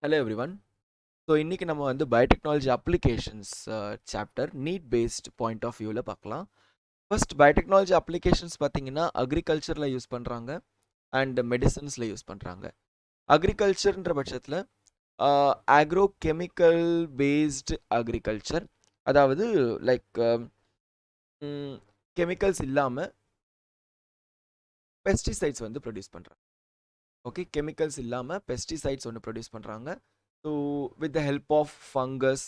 Hello everyone. So இன்னைக்கு நம்ம வந்து biotechnology applications chapter NEET based point of வியூவில் பார்க்கலாம். ஃபர்ஸ்ட் பயோடெக்னாலஜி அப்ளிகேஷன்ஸ் பார்த்தீங்கன்னா அக்ரிகல்ச்சரில் யூஸ் பண்ணுறாங்க அண்ட் மெடிசன்ஸில் யூஸ் பண்ணுறாங்க. அக்ரிகல்ச்சர்ன்ற பட்சத்தில் ஆக்ரோ கெமிக்கல் பேஸ்டு அக்ரிகல்ச்சர், அதாவது லைக் கெமிக்கல்ஸ் இல்லாமல் பெஸ்டிசைட்ஸ் வந்து ப்ரொடியூஸ் பண்ணுறாங்க. ஓகே, கெமிக்கல்ஸ் இல்லாமல் பெஸ்டிசைட்ஸ் ஒன்று ப்ரொடியூஸ் பண்ணுறாங்க. So with the help of fungus,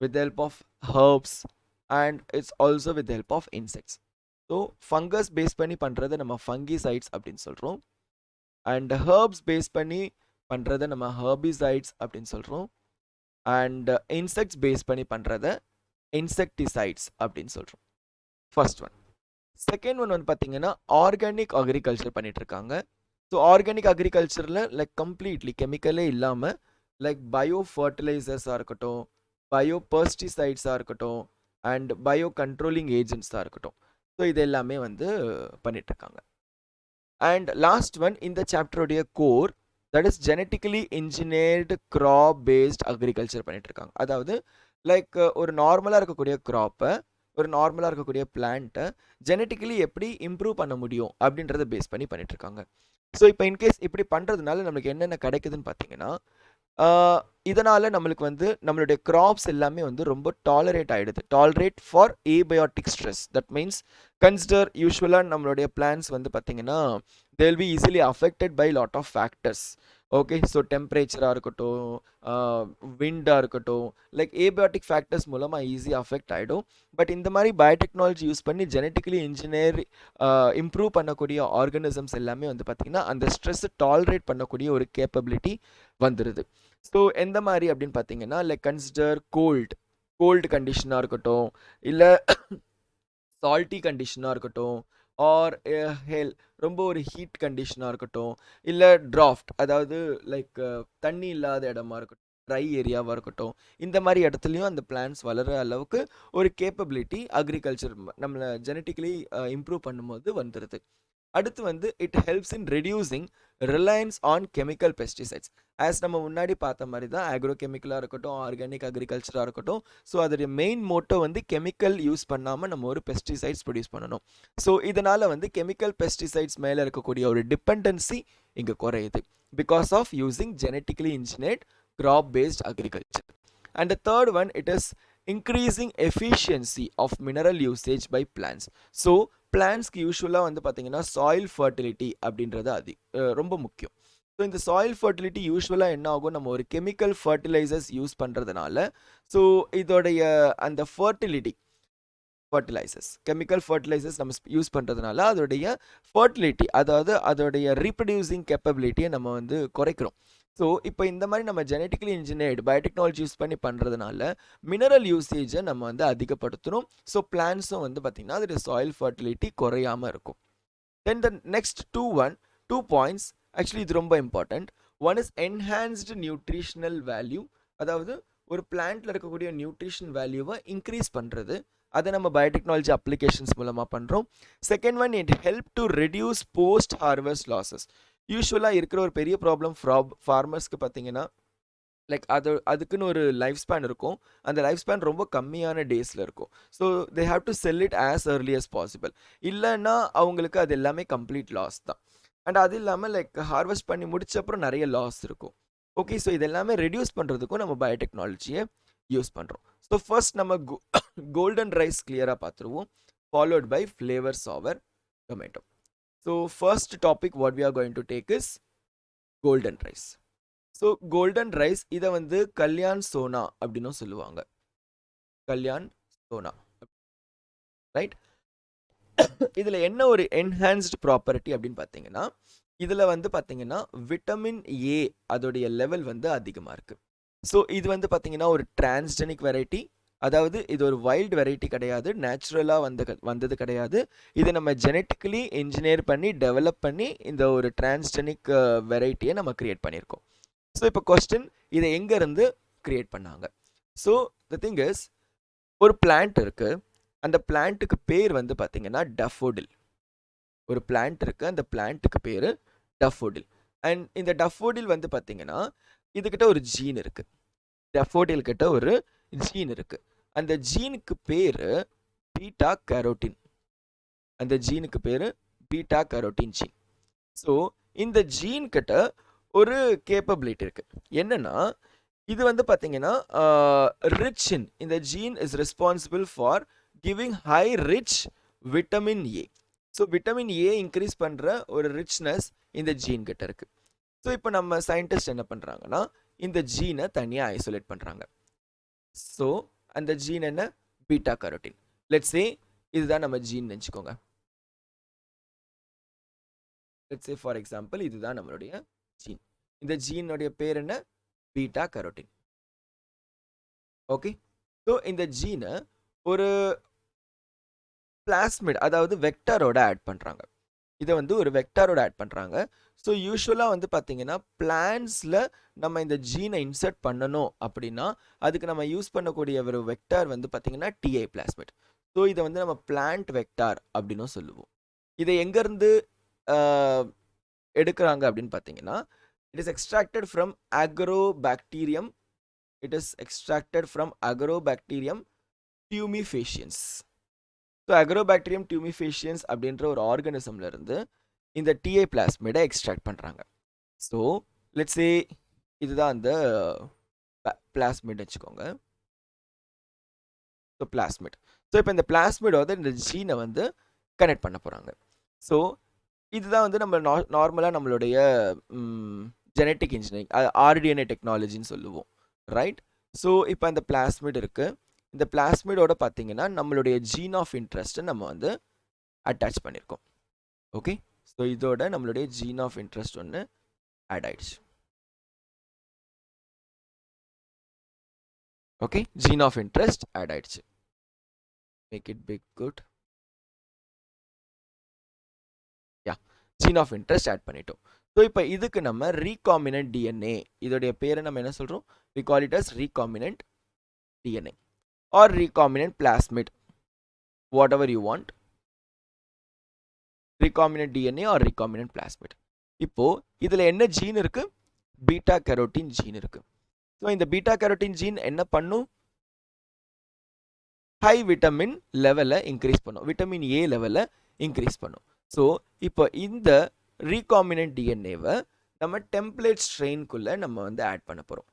with the help of herbs, and it's also with the help of insects. So fungus base பண்ணி பண்ணுறதை நம்ம ஃபங்கிசைட்ஸ் அப்படின்னு சொல்கிறோம், அண்ட் ஹர்ப்ஸ் பேஸ் பண்ணி பண்ணுறதை நம்ம ஹர்பிசைட்ஸ் அப்படின்னு சொல்கிறோம், அண்ட் இன்செக்ட்ஸ் பேஸ் பண்ணி பண்ணுறதை இன்செக்டிசைட்ஸ் அப்படின்னு சொல்கிறோம். First one. செகண்ட் ஒன் வந்து பார்த்தீங்கன்னா ஆர்கானிக் அக்ரிகல்ச்சர் பண்ணிட்டு இருக்காங்க. ஸோ ஆர்கானிக் அக்ரிகல்ச்சரில் லைக் கம்ப்ளீட்லி கெமிக்கலே இல்லாமல் லைக் பயோ ஃபர்டிலைசர்ஸாக இருக்கட்டும், பயோ பெஸ்டிசைட்ஸாக இருக்கட்டும், அண்ட் பயோ கண்ட்ரோலிங் ஏஜென்ட்ஸாக இருக்கட்டும். ஸோ இது எல்லாமே வந்து பண்ணிகிட்ருக்காங்க. அண்ட் லாஸ்ட் ஒன், இந்த சாப்டருடைய core, that is genetically engineered crop based agriculture பண்ணிகிட்ருக்காங்க. அதாவது லைக் ஒரு நார்மலாக இருக்கக்கூடிய க்ராப்பை, ஒரு நார்மலாக இருக்கக்கூடிய பிளான்ட்டை ஜெனட்டிக்கலி எப்படி இம்ப்ரூவ் பண்ண முடியும் அப்படின்றத பேஸ் பண்ணி பண்ணிகிட்ருக்காங்க. ஸோ இப்போ இன்கேஸ் இப்படி பண்ணுறதுனால நம்மளுக்கு என்னென்ன கிடைக்குதுன்னு பார்த்தீங்கன்னா, இதனால் நம்மளுக்கு வந்து நம்மளுடைய கிராப்ஸ் எல்லாமே வந்து ரொம்ப டாலரேட் ஆகிடுது. Tolerate for abiotic stress. That means consider யூஸ்வலாக நம்மளுடைய பிளான்ஸ் வந்து பார்த்திங்கன்னா they will be easily affected by lot of factors. Okay, so டெம்பரேச்சராக இருக்கட்டும், விண்டாக இருக்கட்டும், லைக் ஏபயோட்டிக் ஃபேக்டர்ஸ் மூலமாக ஈஸியாக அஃபெக்ட் ஆகிடும். பட் இந்த மாதிரி பயோடெக்னாலஜி யூஸ் பண்ணி ஜெனட்டிக்கலி இன்ஜினியர் இம்ப்ரூவ் பண்ணக்கூடிய ஆர்கனிசம்ஸ் எல்லாமே வந்து பார்த்திங்கன்னா அந்த ஸ்ட்ரெஸ்ஸை டாலரேட் பண்ணக்கூடிய ஒரு கேப்பபிலிட்டி வந்துடுது. ஸோ எந்த மாதிரி அப்படின்னு பார்த்தீங்கன்னா, லைக் கன்சிடர் கோல்டு கண்டிஷனாக இருக்கட்டும், இல்லை சால்ட்டி கண்டிஷனாக இருக்கட்டும், ஆர் ரொம்ப ஒரு ஹீட் கண்டிஷனாக இருக்கட்டும், இல்லை டிராஃப்ட், அதாவது லைக் தண்ணி இல்லாத இடமா இருக்கட்டும், ட்ரை ஏரியாவாக இருக்கட்டும், இந்த மாதிரி இடத்துலையும் அந்த பிளான்ஸ் வளர அளவுக்கு ஒரு கேப்பபிலிட்டி அக்ரிகல்ச்சர் நம்மளை ஜெனட்டிக்கலி இம்ப்ரூவ் பண்ணும்போது வந்துடுது. அடுத்து வந்து it helps in reducing Reliance on chemical pesticides. As நம்ம முன்னாடி பார்த்த மாதிரி தான் ஆக்ரோ கெமிக்கலாக இருக்கட்டும், ஆர்கானிக் அக்ரிகல்ச்சராக இருக்கட்டும், ஸோ அதோடைய மெயின் மோட்டோ வந்து கெமிக்கல் யூஸ் பண்ணாமல் நம்ம ஒரு பெஸ்டிசைட்ஸ் ப்ரொடியூஸ் பண்ணணும். ஸோ இதனால் வந்து கெமிக்கல் பெஸ்டிசைட்ஸ் மேலே இருக்கக்கூடிய ஒரு டிபெண்டன்சி இங்கே குறையுது because of using genetically engineered crop based agriculture. And the third one, it is increasing efficiency of mineral usage by plants. So பிளான்ஸ்க்கு யூஸ்வலாக வந்து பார்த்தீங்கன்னா சாயில் ஃபர்டிலிட்டி அப்படின்றது அது ரொம்ப முக்கியம். ஸோ இந்த சாயில் ஃபர்டிலிட்டி யூஸ்வலாக என்ன ஆகும், நம்ம ஒரு கெமிக்கல் ஃபர்டிலைசர்ஸ் யூஸ் பண்ணுறதுனால, ஸோ இதோடைய அந்த கெமிக்கல் ஃபர்டிலைசர்ஸ் நம்ம யூஸ் பண்ணுறதுனால அதோடைய ஃபர்டிலிட்டி, அதாவது அதோடைய ரீப்ரொடியூசிங் கேப்பபிலிட்டியை நம்ம வந்து குறைக்கிறோம். ஸோ இப்போ இந்த மாதிரி நம்ம ஜெனட்டிக்கலி இன்ஜினியர்டு பயோடெக்னாலஜி யூஸ் பண்ணி பண்ணுறதுனால மினரல் யூசேஜை நம்ம வந்து அதிகப்படுத்தணும். ஸோ பிளான்ஸும் வந்து பார்த்திங்கன்னா அதோடைய சாயில் ஃபர்டிலிட்டி குறையாமல் இருக்கும். Then the next two points, actually இது ரொம்ப important. One is enhanced nutritional value, அதாவது ஒரு பிளான்ட்டில் இருக்கக்கூடிய நியூட்ரிஷன் வேல்யூவை இன்க்ரீஸ் பண்ணுறது, அதை நம்ம பயோடெக்னாலஜி அப்ளிகேஷன்ஸ் மூலமாக பண்ணுறோம். Second one, it help to reduce post harvest losses. யூஸ்வலாக இருக்கிற ஒரு பெரிய ப்ராப்ளம் ஃபார்மர்ஸ்க்கு பார்த்தீங்கன்னா, லைக் அதுக்குன்னு ஒரு லைஃப் ஸ்பேன் இருக்கும். அந்த லைஃப் ஸ்பேன் ரொம்ப கம்மியான டேஸில் இருக்கும். So they have to sell it as early as possible. இல்லைன்னா அவங்களுக்கு அது எல்லாமே கம்ப்ளீட் லாஸ் தான். அண்ட் அது இல்லாமல் லைக் ஹார்வெஸ்ட் பண்ணி முடிச்சப்பறம் நிறைய லாஸ் இருக்கும். ஓகே, ஸோ இது எல்லாமே ரெடியூஸ் பண்ணுறதுக்கும் நம்ம பயோடெக்னாலஜியை யூஸ் பண்ணுறோம். ஸோ ஃபர்ஸ்ட் நம்ம கோல்டன் ரைஸ் கிளியராக பார்த்துருவோம், followed by Flavr Savr tomato. So first topic what we are going to take is golden rice. So golden rice இதை வந்து கல்யாண் சோனா அப்படின்னும் சொல்லுவாங்க. கல்யாண் சோனா, ரைட்? இதில் என்ன ஒரு என்ஹான்ஸ்டு ப்ராப்பர்ட்டி அப்படின்னு பார்த்தீங்கன்னா, இதில் வந்து பார்த்தீங்கன்னா விட்டமின் ஏ அதோடைய லெவல் வந்து அதிகமாக இருக்குது. ஸோ இது வந்து பார்த்தீங்கன்னா ஒரு டிரான்ஸ்ஜெனிக் வெரைட்டி, அதாவது இது ஒரு வைல்டு வெரைட்டி கிடையாது, நேச்சுரலாக வந்தது கிடையாது. இது நம்ம ஜெனட்டிக்கலி இன்ஜினியர் பண்ணி டெவலப் பண்ணி இந்த ஒரு டிரான்ஸ்ஜெனிக் வெரைட்டியை நம்ம க்ரியேட் பண்ணியிருக்கோம். ஸோ இப்போ கொஸ்டின், இதை எங்கேருந்து க்ரியேட் பண்ணாங்க? ஸோ த திங் இஸ், ஒரு பிளான்ட் இருக்குது, அந்த பிளான்ட்டுக்கு பேர் வந்து பார்த்திங்கன்னா டஃபோடில். ஒரு பிளான்ட் இருக்குது, அந்த பிளான்ட்டுக்கு பேர் டஃபோடில். அண்ட் இந்த டஃபோடில் வந்து பார்த்திங்கன்னா இதுகிட்ட ஒரு ஜீன் இருக்கு. டெஃபோடில் கிட்ட ஒரு ஜீன் இருக்கு. அந்த ஜீனுக்கு பேரு பீட்டா கரோட்டின். அந்த ஜீனுக்கு பேரு பீட்டா கரோட்டின் ஜீன். ஸோ இந்த ஜீன் கிட்ட ஒரு கேப்பபிலிட்டி இருக்கு. என்னன்னா இது வந்து பார்த்தீங்கன்னா ரிச் இன் இந்த gene is responsible for giving high rich vitamin A. So vitamin A increase பண்ணுற ஒரு ரிச்னஸ் இந்த ஜீன் கிட்ட இருக்கு. ஸோ இப்போ நம்ம சயின்டிஸ்ட் என்ன பண்ணுறாங்கன்னா இந்த ஜீனை தனியாக ஐசோலேட் பண்ணுறாங்க. ஸோ அந்த ஜீன் என்ன? Beta carotene. லெட்ஸ் சே இதுதான் நம்ம ஜீன் நினச்சிக்கோங்க. லெட்ஸ் சே ஃபார் எக்ஸாம்பிள் இதுதான் நம்மளுடைய ஜீன். இந்த ஜீனுடைய பேர் என்ன? Beta carotene. ஓகே. ஸோ இந்த ஜீனை ஒரு பிளாஸ்மிட் அதாவது வெக்டரோட ஆட் பண்ணுறாங்க. இதை வந்து ஒரு வெக்டரோட ஆட் பண்ணுறாங்க. ஸோ யூஸ்வலாக வந்து பார்த்தீங்கன்னா பிளான்ஸில் நம்ம இந்த ஜீனை இன்சர்ட் பண்ணணும் அப்படின்னா அதுக்கு நம்ம யூஸ் பண்ணக்கூடிய ஒரு வெக்டார் வந்து பார்த்தீங்கன்னா டிஐ பிளாஸ்மிட். ஸோ இதை வந்து நம்ம பிளான்ட் வெக்டார் அப்படின்னு சொல்லுவோம். இதை எங்கேருந்து எடுக்கிறாங்க அப்படின்னு பார்த்தீங்கன்னா it is extracted from Agrobacterium. It is extracted from Agrobacterium டியூமிஃபேஷியன்ஸ். So Agrobacterium டியூமிஃபேஷியன்ஸ் அப்படின்ற ஒரு ஆர்கானிசம்ல இருந்து இந்த டிஐ பிளாஸ்மிடை எக்ஸ்ட்ராக்ட் பண்ணுறாங்க. ஸோ லெட்ஸ் சே இதுதான் அந்த பிளாஸ்மிட் வச்சுக்கோங்க. So plasmid. ஸோ இப்போ இந்த பிளாஸ்மிடோட இந்த ஜீனை வந்து கனெக்ட் பண்ண போகிறாங்க. ஸோ இதுதான் வந்து நம்ம நார்மலாக நம்மளுடைய ஜெனட்டிக் இன்ஜினியரிங் ஆர்டிஎன்ஏ டெக்னாலஜின்னு சொல்லுவோம், ரைட்? ஸோ இப்போ அந்த பிளாஸ்மிட் இருக்குது. இந்த பிளாஸ்மிடோட பார்த்தீங்கன்னா நம்மளுடைய ஜீன் ஆஃப் இன்ட்ரெஸ்ட்டை நம்ம வந்து அட்டாச் பண்ணியிருக்கோம். ஓகே. ஸோ இதோட நம்மளுடைய ஜீன் ஆஃப் இன்ட்ரெஸ்ட் ஒன்று ஆட் ஆயிடுச்சு. Okay, gene of interest add ஆயிடுச்சு. Make it big good. Yeah, gene of interest add பண்ணிட்டோம். ஸோ இப்போ இதுக்கு நம்ம ரீகாமினன்ட் டிஎன்ஏ, இதோடைய பேரை நம்ம என்ன சொல்கிறோம்? we call it as recombinant DNA or recombinant plasmid, whatever you want. recombinant DNA or recombinant plasmid. இப்போ இதில் என்ன ஜீன் இருக்கு? பீட்டா கரோட்டின் ஜீன் இருக்கு. ஸோ இந்த பீட்டா கரோட்டின் ஜீன் என்ன பண்ணும்? ஹை விட்டமின் லெவலை இன்க்ரீஸ் பண்ணும், விட்டமின் ஏ லெவலை இன்க்ரீஸ் பண்ணும். ஸோ இப்போ இந்த ரீகாமினன்ட் டிஎன்ஏவை நம்ம டெம்ப்ளேட் ஸ்ட்ரெயின்குள்ளே நம்ம வந்து ஆட் பண்ண போகிறோம்.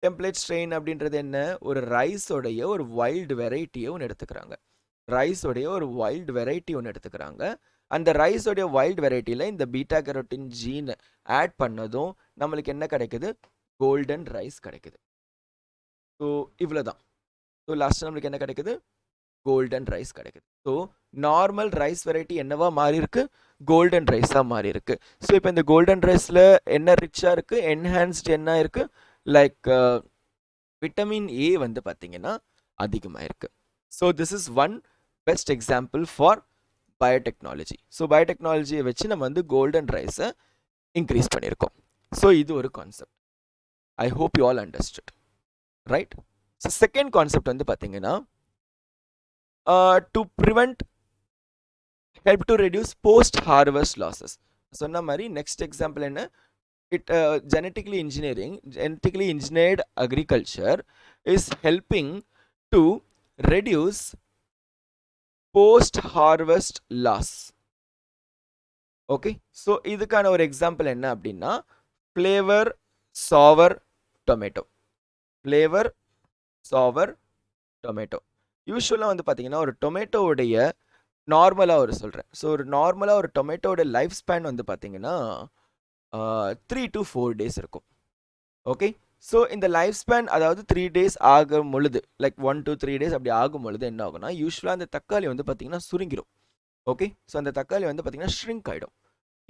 டெம்ப்ளேட் ஸ்ட்ரெயின் அப்படின்றது என்ன? ஒரு ரைஸோடைய ஒரு வைல்டு வெரைட்டியை ஒன்று எடுத்துக்கிறாங்க. ரைஸோடைய ஒரு வைல்டு வெரைட்டி ஒன்று எடுத்துக்கிறாங்க. அந்த ரைஸோடைய வைல்டு வெரைட்டியில் இந்த பீட்டா கரோட்டின் ஜீன் ஆட் பண்ணதும் நம்மளுக்கு என்ன கிடைக்குது? கோல்டன் ரைஸ் கிடைக்குது. ஸோ இவ்வளோதான். ஸோ லாஸ்ட்டு நம்மளுக்கு என்ன கிடைக்குது? கோல்டன் ரைஸ் கிடைக்குது. ஸோ நார்மல் ரைஸ் வெரைட்டி என்னவா மாறி இருக்கு? கோல்டன் ரைஸாக மாறி இருக்கு. ஸோ இப்போ இந்த கோல்டன் ரைஸில் என்ன ரிச்சாக இருக்குது? என்ஹான்ஸ்டு என்ன இருக்குது? லைக் விட்டமின் ஏ வந்து பார்த்தீங்கன்னா அதிகமாக இருக்குது. So this is one best example for biotechnology. So பயோடெக்னாலஜியை வச்சு நம்ம வந்து கோல்டன் ரைஸை இன்க்ரீஸ் பண்ணியிருக்கோம். ஸோ இது ஒரு concept. I hope you all understood, right? So second concept வந்து பார்த்தீங்கன்னா to prevent help to reduce post harvest losses. சொன்ன மாதிரி நெக்ஸ்ட் எக்ஸாம்பிள் என்ன? genetically engineered agriculture is helping to reduce post harvest loss. Okay, so இதுக்கான ஒரு example என்ன அப்படின்னா Flaver savr tomato. Flaver savr tomato யூஸ்வலாக வந்து பார்த்தீங்கன்னா ஒரு டொமேட்டோவுடைய நார்மலாக ஒரு சொல்கிறேன். ஸோ ஒரு நார்மலாக ஒரு டொமேட்டோட லைஃப் ஸ்பேன் வந்து பார்த்தீங்கன்னா 3 to 4 days இருக்கும். ஓகே, ஸோ இந்த லைஃப் ஸ்பேன் அதாவது 3 days ஆகும் பொழுது, லைக் 1 to 3 days அப்படி ஆகும் பொழுது என்ன ஆகும்னா யூஸ்வலாக அந்த தக்காளி வந்து பார்த்தீங்கன்னா சுருங்கிடும். ஓகே, ஸோ அந்த தக்காளி வந்து பார்த்தீங்கன்னா ஷ்ரிங்க் ஆகிடும்.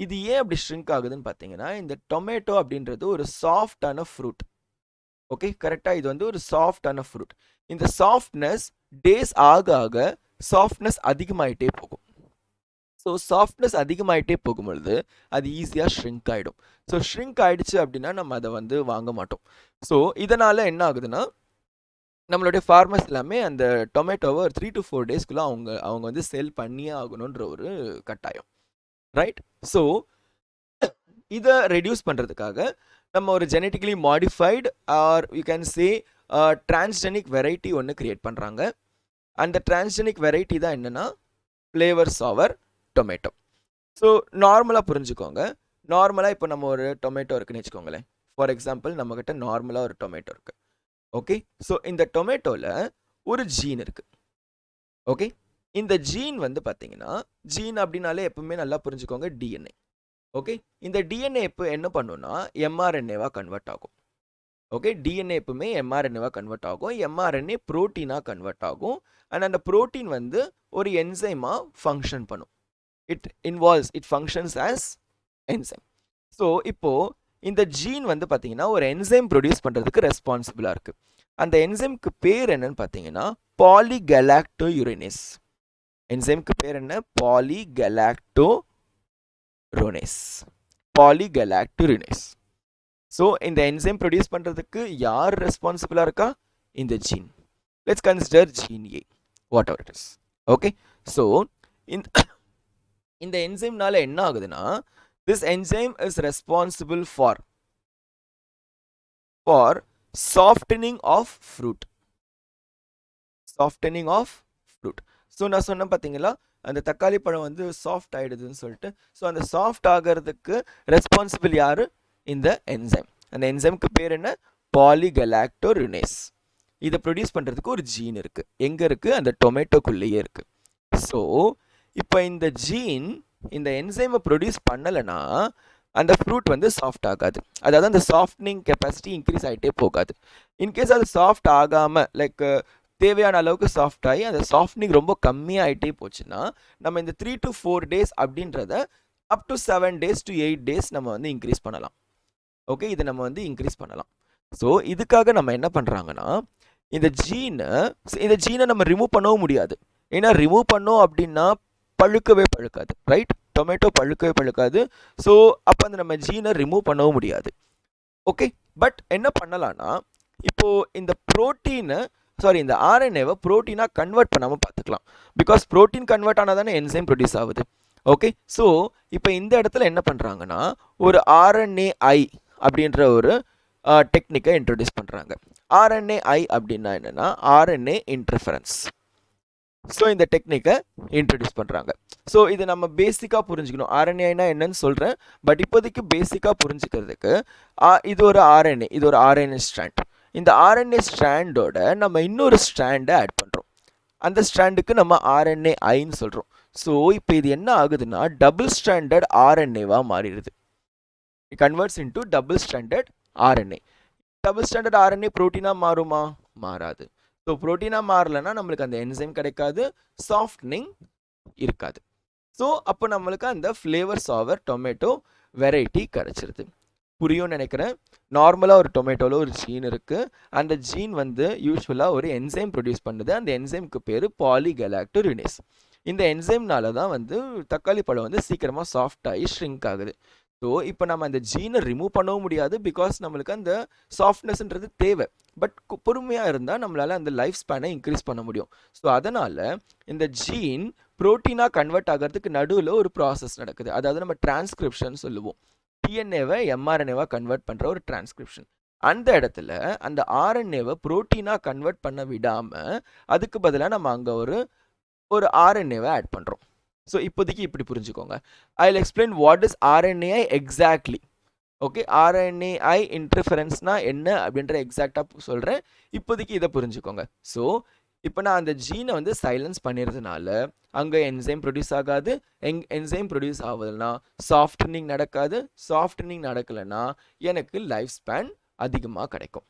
இது ஏன் அப்படி ஷ்ரிங்க் ஆகுதுன்னு பார்த்தீங்கன்னா இந்த டொமேட்டோ அப்படின்றது ஒரு சாஃப்டான ஃப்ரூட். ஓகே, கரெக்டாக இது வந்து ஒரு சாஃப்டான ஃப்ரூட். இந்த சாஃப்ட்னஸ் டேஸ் ஆக ஆக சாஃப்ட்னஸ் அதிகமாகிட்டே போகும். ஸோ சாஃப்ட்னஸ் அதிகமாகிட்டே போகும்பொழுது அது ஈஸியாக ஷ்ரிங்க் ஆகிடும். ஸோ ஷ்ரிங்க் ஆகிடுச்சு அப்படின்னா நம்ம அதை வந்து வாங்க மாட்டோம். ஸோ இதனால் என்ன ஆகுதுன்னா நம்மளுடைய ஃபார்மர்ஸ் எல்லாமே அந்த டொமேட்டோவை ஒரு 3 to 4 daysக்குள்ளே அவங்க வந்து செல் பண்ணியே ஆகணுன்ற ஒரு கட்டாயம், ரைட்? ஸோ இதை ரெடியூஸ் பண்ணுறதுக்காக நம்ம ஒரு genetically modified are you can say transgenic variety ஒன்று கிரியேட் பண்ணுறாங்க. அந்த டிரான்ஸ்ஜெனிக் வெரைட்டி தான் என்னென்னா ஃப்ளேவர் சாவர் டொமேட்டோ. ஸோ நார்மலாக புரிஞ்சுக்கோங்க. நார்மலாக இப்போ நம்ம ஒரு டொமேட்டோ இருக்குன்னு வச்சுக்கோங்களேன். ஃபார் எக்ஸாம்பிள் நம்மக்கிட்ட நார்மலாக ஒரு டொமேட்டோ இருக்குது. ஓகே, ஸோ இந்த டொமேட்டோவில் ஒரு ஜீன் இருக்குது. ஓகே, இந்த ஜீன் வந்து பார்த்தீங்கன்னா, ஜீன் அப்படின்னாலே எப்பவுமே நல்லா புரிஞ்சுக்கோங்க, டிஎன்ஏ. ஓகே, இந்த டிஎன்ஏ இப்போ என்ன பண்ணுன்னா எம்ஆர்என்ஏவாக கன்வெர்ட் ஆகும். ஓகே, டிஎன்ஏ எப்பவுமே எம்ஆர்என்ஏவாக கன்வெர்ட் ஆகும். எம்ஆர்என்ஏ ப்ரோட்டீனாக கன்வெர்ட் ஆகும். அண்ட் அந்த ப்ரோட்டீன் வந்து ஒரு என்சைமாக ஃபங்க்ஷன் பண்ணும். It functions as enzyme. So இப்போது இந்த ஜீன் வந்து பார்த்தீங்கன்னா ஒரு என்சைம் ப்ரொடியூஸ் பண்ணுறதுக்கு ரெஸ்பான்சிபிளாக இருக்குது. அந்த என்சைம்க்கு பேர் என்னன்னு பார்த்தீங்கன்னா பாலிகலாக்டோயுரேனேஸ். என்சைம்க்கு பேர் என்ன? பாலிகலாக்டோயுரேனேஸ். ஸோ இந்த என்சைம் ப்ரொடியூஸ் பண்ணுறதுக்கு யார் ரெஸ்பான்சிபிளாக இருக்கா? இந்த gene. Let's consider gene A, whatever it is. Okay, so இந்த என்சைம்னால என்ன ஆகுதுன்னா, this enzyme is responsible for softening of fruit. So நான் சொன்னேன் பார்த்தீங்களா, அந்த தக்காளி பழம் வந்து சாஃப்ட் ஆகிடுதுன்னு சொல்லிட்டு. ஸோ அந்த சாஃப்ட் ஆகிறதுக்கு ரெஸ்பான்சிபிள் யார்? இந்த என்சைம். அந்த என்சைம்க்கு பேர் என்ன? பாலிகலாக்டோயுரேனேஸ். இதை ப்ரொடியூஸ் பண்ணுறதுக்கு ஒரு ஜீன் இருக்குது. எங்கே இருக்குது? அந்த டொமேட்டோக்குள்ளேயே இருக்குது. ஸோ இப்போ இந்த ஜீன் இந்த என்சைமை ப்ரொடியூஸ் பண்ணலைன்னா அந்த ஃப்ரூட் வந்து சாஃப்ட் ஆகாது. அதாவது அந்த சாஃப்ட்னிங் கெப்பாசிட்டி இன்க்ரீஸ் ஆகிட்டே போகாது. இன்கேஸ் அது சாஃப்ட் ஆகாமல் லைக் தேவையான அளவுக்கு சாஃப்ட் ஆகி அந்த சாஃப்ட்னிங் ரொம்ப கம்மியாகிட்டே போச்சுன்னா நம்ம இந்த 3 to 4 days அப்படின்றத up to 7 days to 8 days நம்ம வந்து இன்க்ரீஸ் பண்ணலாம். ஓகே, இதை நம்ம வந்து இன்க்ரீஸ் பண்ணலாம். ஸோ இதுக்காக நம்ம என்ன பண்ணுறாங்கன்னா, இந்த ஜீனை நம்ம ரிமூவ் பண்ணவும் முடியாது. ஏன்னா ரிமூவ் பண்ணோம் அப்படின்னா பழுக்காது, ரைட்? டொமேட்டோ பழுக்காது. ஸோ அப்போ அந்த நம்ம ஜீனை ரிமூவ் பண்ணவும் முடியாது. ஓகே, பட் என்ன பண்ணலான்னா, இப்போது இந்த ஆர்என்ஏவை ப்ரோட்டீனாக கன்வெர்ட் பண்ணாமல் பார்த்துக்கலாம். பிகாஸ் ப்ரோட்டீன் கன்வெர்ட் ஆனால் தானே என்சைம் ப்ரொடியூஸ் ஆகுது. ஓகே, ஸோ இப்போ இந்த இடத்துல என்ன பண்ணுறாங்கன்னா, ஒரு ஆர்என்ஏஐ அப்படின்ற ஒரு டெக்னிக்கை இன்ட்ரடியூஸ் பண்ணுறாங்க. ஆர்என்ஏஐ அப்படின்னா என்னென்னா ஆர்என்ஏ இன்டர்ஃபரன்ஸ். ஸோ இந்த டெக்னிக்கை இன்ட்ரடியூஸ் பண்ணுறாங்க. ஸோ இது நம்ம பேசிக்காக புரிஞ்சுக்கணும். ஆர்என்ஏனா என்னன்னு சொல்கிறேன், பட் இப்போதைக்கு பேசிக்காக புரிஞ்சுக்கிறதுக்கு இது ஒரு ஆர்என்ஏ ஸ்ட்ராண்ட். இந்த ஆர்என்ஏ ஸ்ட்ராண்டோட நம்ம இன்னொரு ஸ்ட்ராண்டை ஆட் பண்ணுறோம். அந்த ஸ்ட்ராண்டுக்கு நம்ம ஆர்என்ஏஐன்னு சொல்கிறோம். ஸோ இப்போ இது என்ன ஆகுதுன்னா டபுள் ஸ்ட்ராண்டட் ஆர்என்ஏவாக மாறிடுது. It converts into double stranded RNA. Double stranded RNA ப்ரோட்டீனாக மாறுமா? மாறாது. ஸோ ப்ரோட்டீனாக மாறலைன்னா நம்மளுக்கு அந்த என்சைம் கிடைக்காது, சாஃப்ட்னிங் இருக்காது. ஸோ அப்போ நம்மளுக்கு அந்த ஃப்ளேவர் சாவர் டொமேட்டோ வெரைட்டி கிடச்சிருது. புரியும்னு நினைக்கிறேன். நார்மலாக ஒரு டொமேட்டோவில் ஒரு ஜீன் இருக்குது. அந்த ஜீன் வந்து யூஸ்வலாக ஒரு என்சைம் ப்ரொடியூஸ் பண்ணுது. அந்த என்சைம்க்கு பேர் பாலிகலாக்டோயுரேனேஸ். இந்த என்சைம்னால தான் வந்து தக்காளி பழம் வந்து சீக்கிரமாக சாஃப்ட் ஆகி ஷ்ரிங்க் ஆகுது. ஸோ இப்போ நம்ம அந்த ஜீனை ரிமூவ் பண்ணவும் முடியாது, பிகாஸ் நம்மளுக்கு அந்த சாஃப்ட்னஸ்ன்றது தேவை. பட் பொறுமையாக இருந்தால் நம்மளால் அந்த லைஃப் ஸ்பேனை இன்க்ரீஸ் பண்ண முடியும். ஸோ அதனால் இந்த ஜீன் ப்ரோட்டீனாக கன்வெர்ட் ஆகிறதுக்கு நடுவில் ஒரு ப்ராசஸ் நடக்குது. அதாவது நம்ம டிரான்ஸ்கிரிப்ஷன் சொல்லுவோம். டிஎன்ஏவை எம்ஆர்என்ஏவாக கன்வெர்ட் பண்ணுற ஒரு டிரான்ஸ்கிரிப்ஷன். அந்த இடத்துல அந்த ஆர்என்ஏவை ப்ரோட்டீனாக கன்வெர்ட் பண்ண விடாமல் அதுக்கு பதிலாக நம்ம அங்கே ஒரு ஆர்என்ஏவை ஆட் பண்ணுறோம். ஸோ இப்போதைக்கு இப்படி புரிஞ்சுக்கோங்க. I will explain what is RNAi exactly. Okay, RNAi இன்டர்ஃபரன்ஸ்னால் என்ன அப்படின்ற எக்ஸாக்டாக சொல்கிறேன். இப்போதைக்கு இதை புரிஞ்சுக்கோங்க. ஸோ இப்போ நான் அந்த ஜீனை வந்து சைலன்ஸ் பண்ணிடுறதுனால அங்கே என்சைம் ப்ரொடியூஸ் ஆகாது. என்சைம் ப்ரொடியூஸ் ஆகுதுன்னா சாஃப்ட்னிங் நடக்காது. சாஃப்ட்னிங் நடக்கலைன்னா எனக்கு லைஃப் ஸ்பேன் அதிகமாக கிடைக்கும்.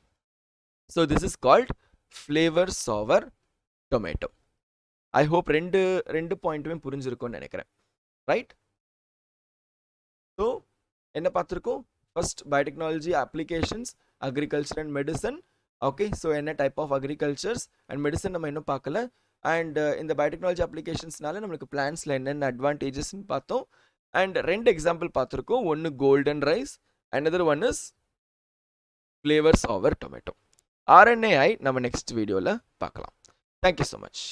So this is called Flavr Savr tomato. I hope ரெண்டு பாயிண்ட்டுமே புரிஞ்சிருக்கும்னு நினைக்கிறேன், ரைட்? ஸோ என்ன பார்த்துருக்கோம்? First biotechnology applications, agriculture and medicine. Okay, so என்ன type of agricultures and medicine நம்ம இன்னும் பார்க்கல. அண்ட் இந்த பயோடெக்னாலஜி அப்ளிகேஷன்ஸ்னால நம்மளுக்கு பிளான்ஸில் என்னென்ன அட்வான்டேஜஸ்ன்னு பார்த்தோம். அண்ட் 2 எக்ஸாம்பிள் பார்த்துருக்கோம். ஒன்று golden rice, another one is Flavr Savr tomato. RNAi நம்ம நெக்ஸ்ட் வீடியோவில் பார்க்கலாம். Thank you so much.